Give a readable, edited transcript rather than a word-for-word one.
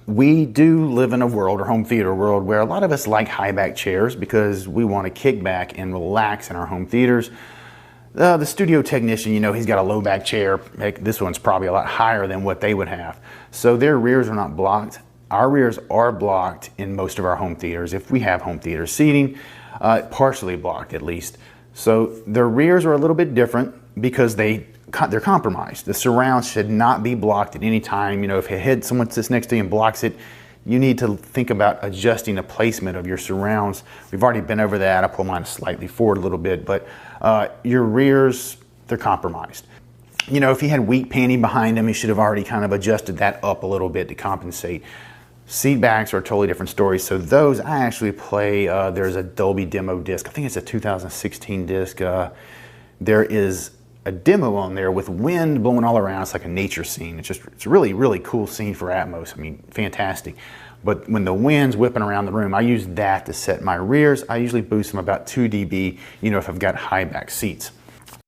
We do live in a world, or home theater world, where a lot of us like high back chairs because we want to kick back and relax in our home theaters. The studio technician, he's got a low back chair. Heck, this one's probably a lot higher than what they would have. So their rears are not blocked. Our rears are blocked in most of our home theaters. If we have home theater seating, partially blocked at least. So the rears are a little bit different because they're compromised. The surround should not be blocked at any time. If someone sits next to you and blocks it, you need to think about adjusting the placement of your surrounds. We've already been over that. I pull mine slightly forward a little bit, but your rears, they're compromised. If he had weak panning behind him, he should have already kind of adjusted that up a little bit to compensate. Seat backs are a totally different story. So those I actually play, there's a Dolby demo disc. I think it's a 2016 disc. There is a demo on there with wind blowing all around. It's like a nature scene. It's a really, really cool scene for Atmos. I mean, fantastic. But when the wind's whipping around the room, I use that to set my rears. I usually boost them about 2 dB, if I've got high back seats.